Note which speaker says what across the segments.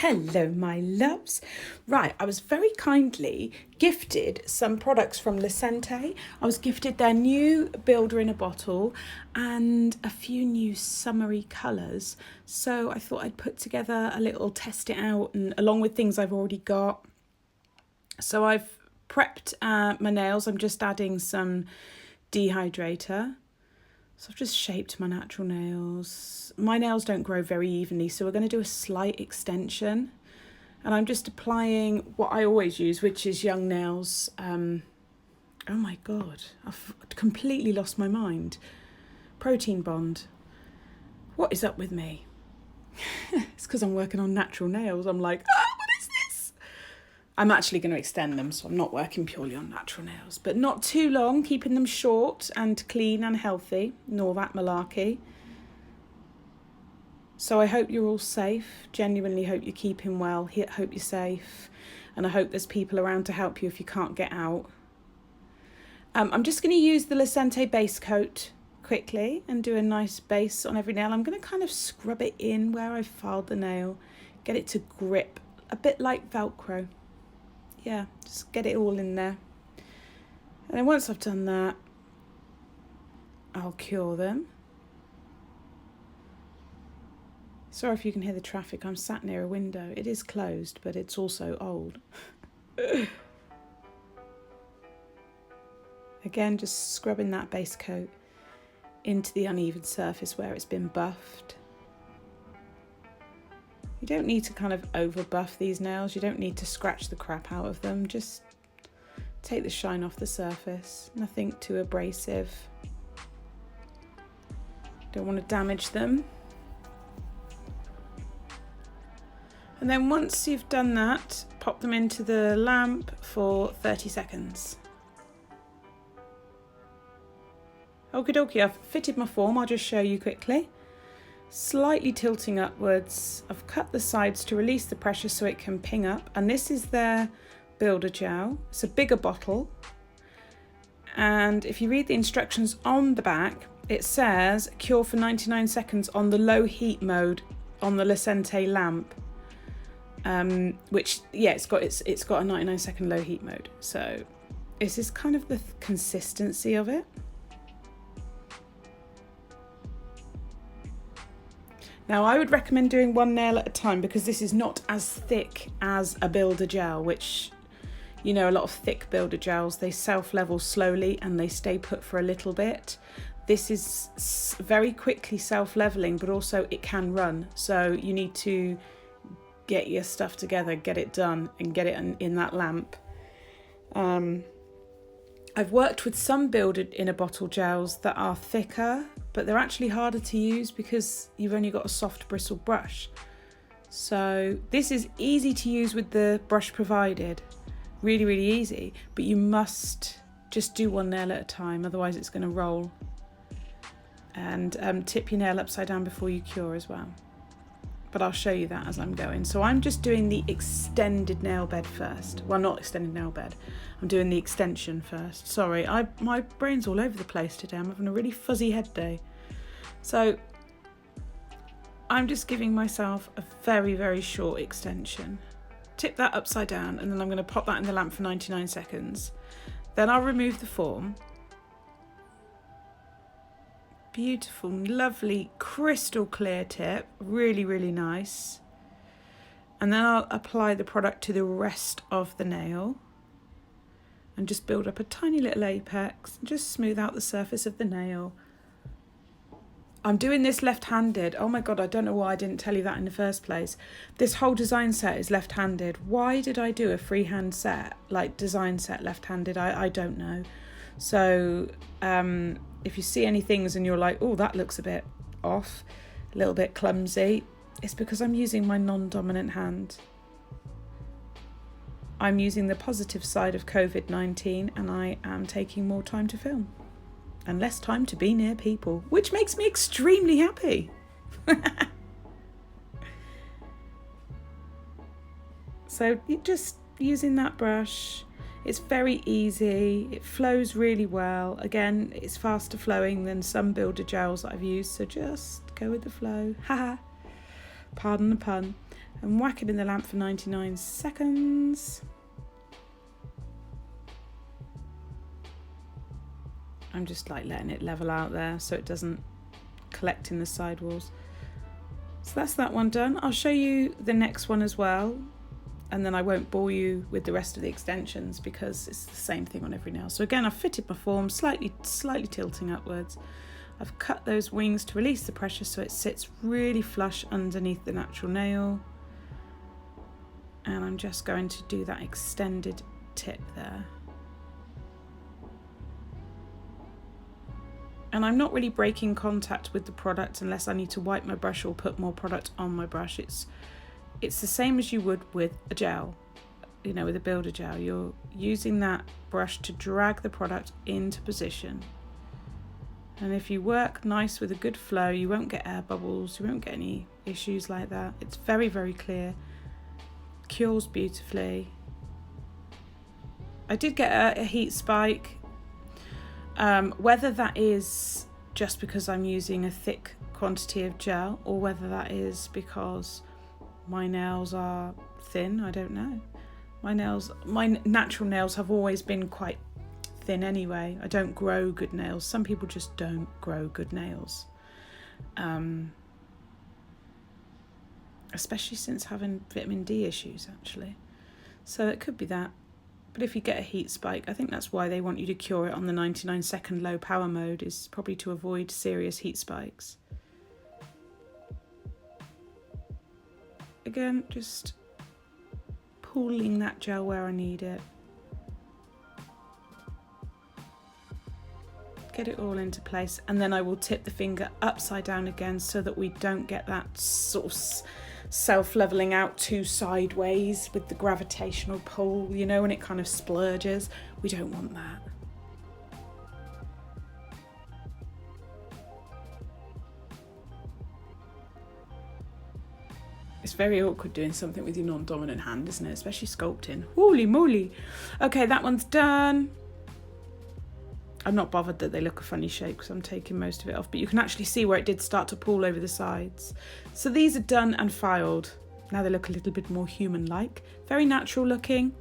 Speaker 1: Hello, my loves. Right, I was very kindly gifted some products from Lecente. I was gifted their new builder in a bottle and a few new summery colours. So I thought I'd put together a little test it out, and along with things I've already got. So I've prepped my nails. I'm just adding some dehydrator. So I've just shaped my natural nails. My nails don't grow very evenly, so we're going to do a slight extension. And I'm just applying what I always use, which is Young Nails. Oh my God, I've completely lost my mind. Protein Bond. What is up with me? It's because I'm working on natural nails. I'm like, what is this? I'm actually going to extend them, so I'm not working purely on natural nails. But not too long, keeping them short and clean and healthy. Nor that malarkey. So I hope you're all safe. Genuinely hope you're keeping well. Hope you're safe. And I hope there's people around to help you if you can't get out. I'm just going to use the Lecenté base coat quickly and do a nice base on every nail. I'm going to kind of scrub it in where I've filed the nail. Get it to grip. A bit like Velcro. Yeah, just get it all in there. And then once I've done that, I'll cure them. Sorry if you can hear the traffic. I'm sat near a window. It is closed, but it's also old. Again, just scrubbing that base coat into the uneven surface where it's been buffed. You don't need to kind of over buff these nails. You don't need to scratch the crap out of them. Just take the shine off the surface. Nothing too abrasive. Don't want to damage them. And then once you've done that, pop them into the lamp for 30 seconds. Okie dokie, I've fitted my form. I'll just show you quickly. Slightly tilting upwards. I've cut the sides to release the pressure so it can ping up. And this is their builder gel. It's a bigger bottle. And if you read the instructions on the back, it says cure for 99 seconds on the low heat mode on the Lecenté lamp. Which, yeah, it's got a 99-second low heat mode. So this is kind of the consistency of it. Now, I would recommend doing one nail at a time because this is not as thick as a builder gel, which, you know, a lot of thick builder gels, they self-level slowly and they stay put for a little bit. This is very quickly self-leveling, but also it can run. So you need to get your stuff together, get it done, and get it in that lamp. I've worked with some builded in a bottle gels that are thicker, but they're actually harder to use because you've only got a soft bristle brush. So this is easy to use with the brush provided. Really, really easy, but you must just do one nail at a time, otherwise it's going to roll. And tip your nail upside down before you cure as well. But I'll show you that as I'm going. So I'm just doing the extended nail bed first. Well, not extended nail bed. I'm doing the extension first. Sorry, my brain's all over the place today. I'm having a really fuzzy head day. So I'm just giving myself a very, very short extension. Tip that upside down, and then I'm going to pop that in the lamp for 99 seconds. Then I'll remove the form. Beautiful, lovely, crystal clear tip. Really, really nice. And then I'll apply the product to the rest of the nail and just build up a tiny little apex and just smooth out the surface of the nail. I'm doing this left-handed. Oh my God, I don't know why I didn't tell you that in the first place. This whole design set is left-handed. Why did I do a freehand set, like design set left-handed? I don't know. So, if you see any things and you're like, oh, that looks a bit off, a little bit clumsy, it's because I'm using my non-dominant hand. I'm using the positive side of COVID-19 and I am taking more time to film and less time to be near people, which makes me extremely happy. So you're just using that brush. It's very easy, it flows really well. Again, it's faster flowing than some builder gels that I've used, so just go with the flow. Haha, pardon the pun. and whack it in the lamp for 99 seconds. I'm just like letting it level out there so it doesn't collect in the sidewalls. So that's that one done. I'll show you the next one as well, and then I won't bore you with the rest of the extensions because it's the same thing on every nail. So again, I've fitted my form slightly tilting upwards. I've cut those wings to release the pressure so it sits really flush underneath the natural nail. And I'm just going to do that extended tip there. And I'm not really breaking contact with the product unless I need to wipe my brush or put more product on my brush. It's the same as you would with a gel, you know, with a builder gel. You're using that brush to drag the product into position. And if you work nice with a good flow, you won't get air bubbles, you won't get any issues like that. It's very, very clear, cures beautifully. I did get a heat spike. Whether that is just because I'm using a thick quantity of gel or whether that is because my nails are thin, I don't know. My natural nails have always been quite thin anyway. I don't grow good nails. Some people just don't grow good nails. Especially since having vitamin D issues, actually. So it could be that. But if you get a heat spike, I think that's why they want you to cure it on the 99-second low power mode, is probably to avoid serious heat spikes. Again, just pooling that gel where I need it. Get it all into place, and then I will tip the finger upside down again so that we don't get that sort of self-leveling out too sideways with the gravitational pull, you know, when it kind of splurges. We don't want that. It's very awkward doing something with your non-dominant hand, isn't it? Especially sculpting. Holy moly. Okay, that one's done. I'm not bothered that they look a funny shape because I'm taking most of it off, but you can actually see where it did start to pull over the sides. So these are done and filed. Now they look a little bit more human-like. Very natural looking.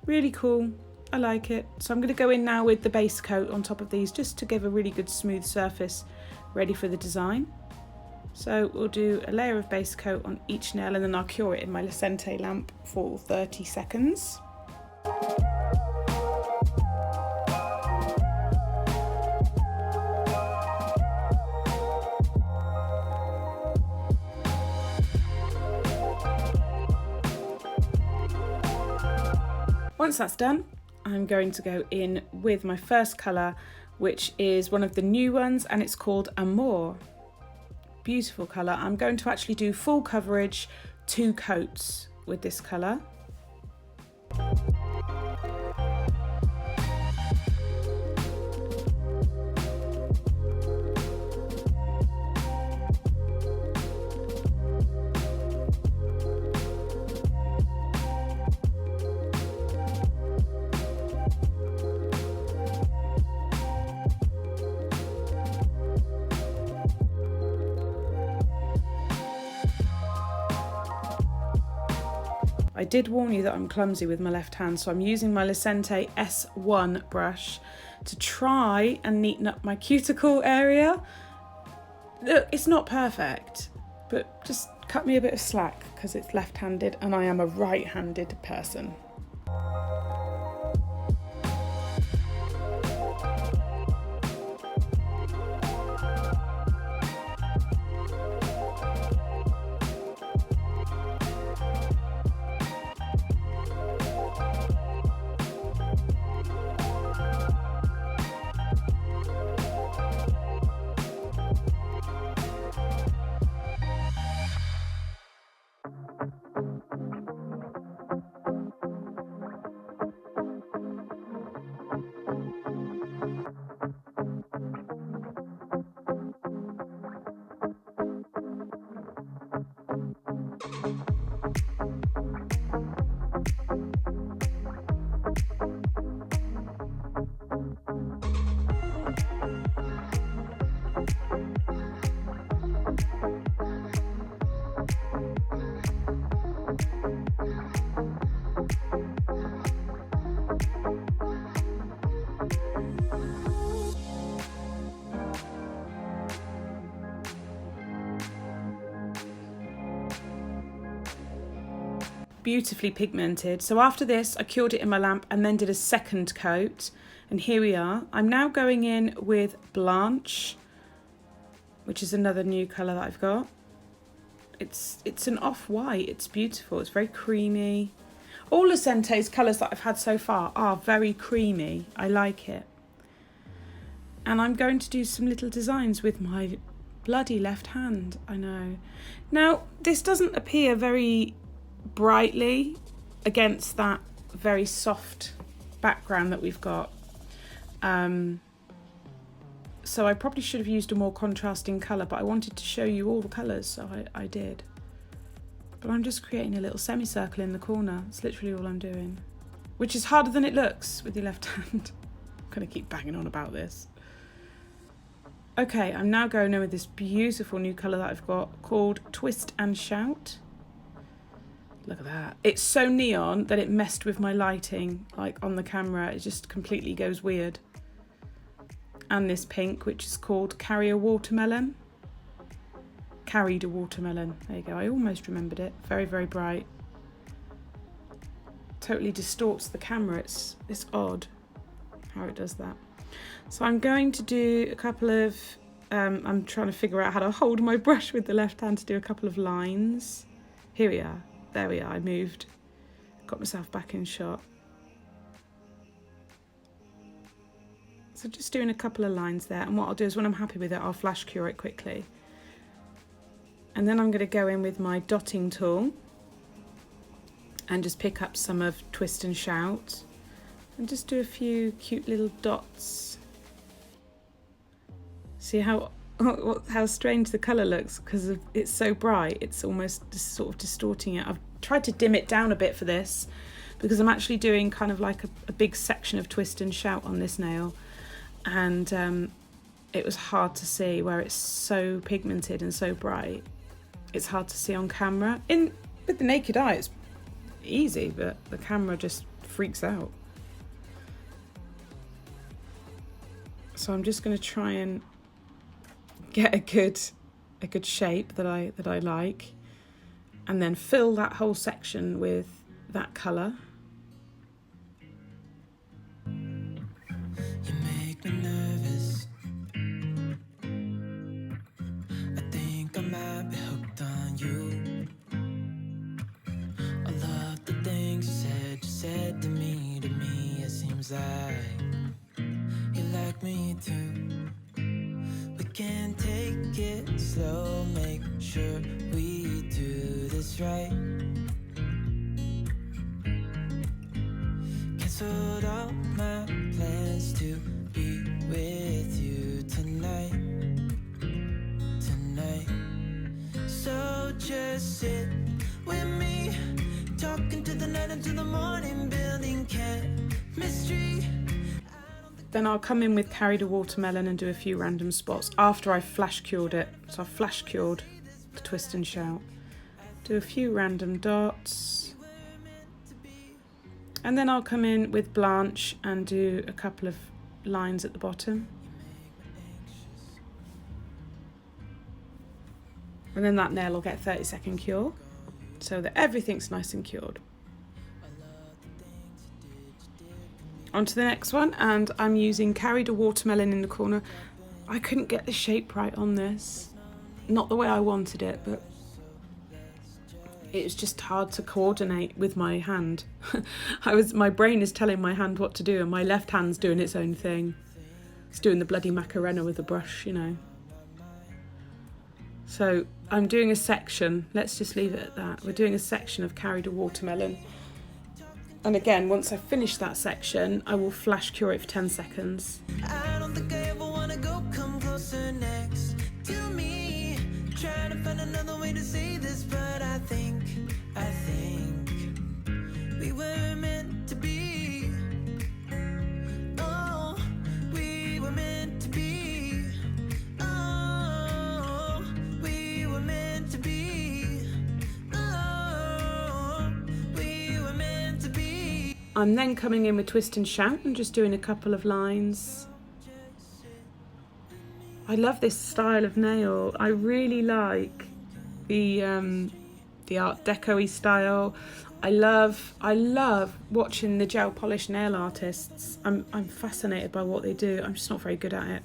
Speaker 1: Really cool. I like it. So I'm going to go in now with the base coat on top of these just to give a really good smooth surface ready for the design. So we'll do a layer of base coat on each nail and then I'll cure it in my Lecente lamp for 30 seconds. Once that's done, I'm going to go in with my first colour, which is one of the new ones, and it's called Amour. Beautiful colour. I'm going to actually do full coverage, 2 coats with this colour. I did warn you that I'm clumsy with my left hand, so I'm using my Lecente S1 brush to try and neaten up my cuticle area. Look, it's not perfect, but just cut me a bit of slack because it's left-handed and I am a right-handed person. beautifully pigmented. So after this, I cured it in my lamp and then did a second coat. And here we are. I'm now going in with Blanche, which is another new colour that I've got. It's an off-white. It's beautiful. It's very creamy. All Lecenté's colours that I've had so far are very creamy. I like it. And I'm going to do some little designs with my bloody left hand. I know. Now, this doesn't appear very brightly against that very soft background that we've got. So I probably should have used a more contrasting colour, but I wanted to show you all the colours, so I did. But I'm just creating a little semicircle in the corner. It's literally all I'm doing, which is harder than it looks with your left hand. I'm going to keep banging on about this. Okay, I'm now going in with this beautiful new colour that I've got called Twist and Shout. Look at that. It's so neon that it messed with my lighting, like on the camera. It just completely goes weird. And this pink, which is called Carry a Watermelon. Carried a Watermelon. There you go. I almost remembered it. Very, very bright. Totally distorts the camera. It's odd how it does that. So I'm going to do a couple of... I'm trying to figure out how to hold my brush with the left hand to do a couple of lines. Here we are. There we are. I moved. Got myself back in shot. So just doing a couple of lines there, and what I'll do is when I'm happy with it, I'll flash cure it quickly. And then I'm going to go in with my dotting tool and just pick up some of Twist and Shout and just do a few cute little dots. See how strange the colour looks because it's so bright, it's almost just sort of distorting it. I've tried to dim it down a bit for this because I'm actually doing kind of like a big section of Twist and Shout on this nail. And it was hard to see where it's so pigmented and so bright. It's hard to see on camera. With the naked eye, it's easy, but the camera just freaks out. So I'm just going to try and get a good shape that I like, and then fill that whole section with that colour.
Speaker 2: Nervous. I think I might be hooked on you. All of the things you said to me, it seems like you like me too. We can take it slow, make sure we do this right. Canceled all my plans to be with you tonight. So just sit with me, talking to the night until the morning, building chemistry.
Speaker 1: Then I'll come in with Carried a Watermelon and do a few random spots after I've flash cured it. So I've flash cured the Twist and Shout. Do a few random dots. And then I'll come in with Blanche and do a couple of lines at the bottom. And then that nail will get 30-second cure so that everything's nice and cured. On to the next one, and I'm using Carried a Watermelon in the corner. I couldn't get the shape right on this. Not the way I wanted it, but it was just hard to coordinate with my hand. My brain is telling my hand what to do, and my left hand's doing its own thing. It's doing the bloody Macarena with the brush, you know. So I'm doing a section, let's just leave it at that. We're doing a section of Carried a Watermelon. And again, once I finish that section, I will flash cure it for 10 seconds.
Speaker 2: I don't think I ever wanna go come closer next to me. Trying to find another way to say this, but I think we were meant to be. Oh, we were meant to be. Oh, we were meant to be. Oh, we were meant to be.
Speaker 1: I'm then coming in with Twist and Shout and just doing a couple of lines. I love this style of nail. I really like the the Art Deco-y style. I love watching the gel polish nail artists. I'm fascinated by what they do. I'm just not very good at it,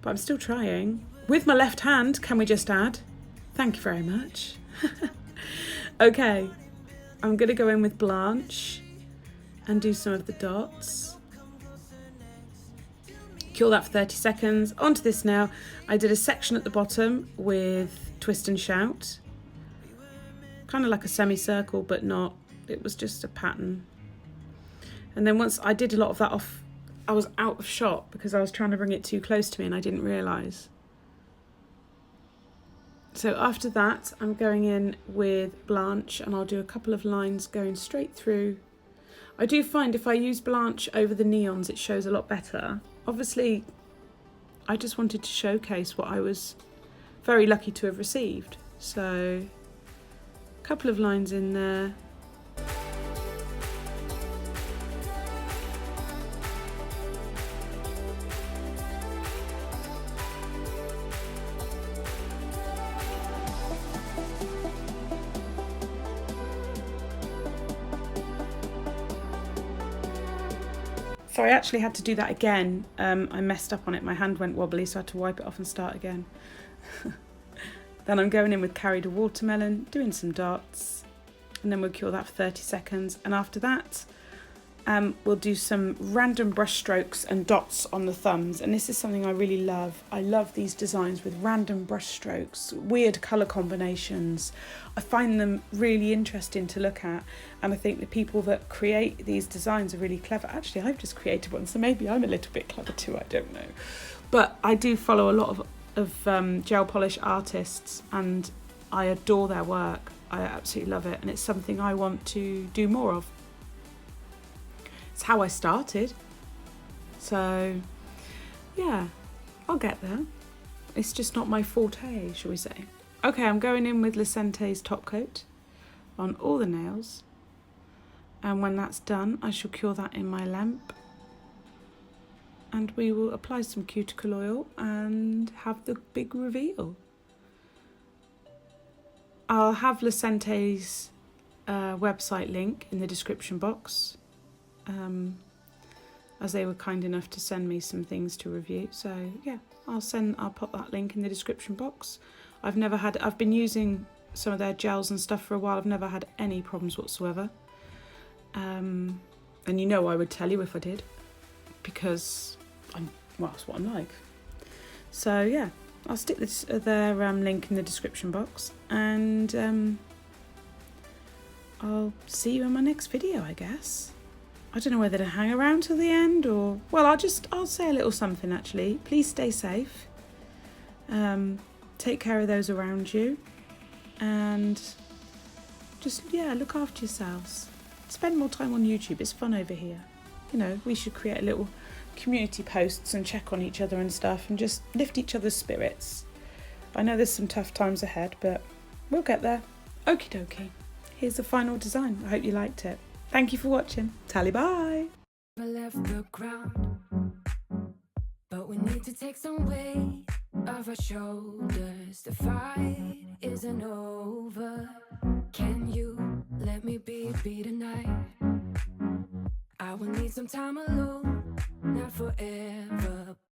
Speaker 1: but I'm still trying. With my left hand, can we just add? Thank you very much. Okay, I'm gonna go in with Blanche and do some of the dots. Cure that for 30 seconds. Onto this now. I did a section at the bottom with Twist and Shout. Kind of like a semicircle, but not. It was just a pattern. And then once I did a lot of that off, I was out of shot because I was trying to bring it too close to me and I didn't realise. So after that, I'm going in with Blanche and I'll do a couple of lines going straight through. I do find if I use Blanche over the neons, it shows a lot better. Obviously, I just wanted to showcase what I was very lucky to have received. So, a couple of lines in there. So I actually had to do that again. I messed up on it. My hand went wobbly, so I had to wipe it off and start again. Then I'm going in with Carried a Watermelon, doing some dots, and then we'll cure that for 30 seconds. And after that, we'll do some random brush strokes and dots on the thumbs. And this is something I really love. I love these designs with random brush strokes, weird colour combinations. I find them really interesting to look at. And I think the people that create these designs are really clever. Actually, I've just created one, so maybe I'm a little bit clever too, I don't know. But I do follow a lot of gel polish artists and I adore their work. I absolutely love it and it's something I want to do more of. It's how I started. So, yeah, I'll get there. It's just not my forte, shall we say. Okay, I'm going in with Lecenté's top coat on all the nails. And when that's done, I shall cure that in my lamp. And we will apply some cuticle oil and have the big reveal. I'll have Lecenté's website link in the description box. As they were kind enough to send me some things to review. So yeah, I'll pop that link in the description box. I've been using some of their gels and stuff for a while. I've never had any problems whatsoever. And you know I would tell you if I did, because that's what I'm like. So yeah, I'll stick their link in the description box, and I'll see you in my next video, I guess. I don't know whether to hang around till the end or... Well, I'll say a little something actually. Please stay safe. Take care of those around you. And just, look after yourselves. Spend more time on YouTube. It's fun over here. You know, we should create a little community posts and check on each other and stuff and just lift each other's spirits. I know there's some tough times ahead, but we'll get there. Okie dokie. Here's the final design. I hope you liked it. Thank you for watching. Tally bye.
Speaker 2: I left the ground, but we need to take some weight off our shoulders. The fight isn't over. Can you let me be tonight? I will need some time alone, not forever.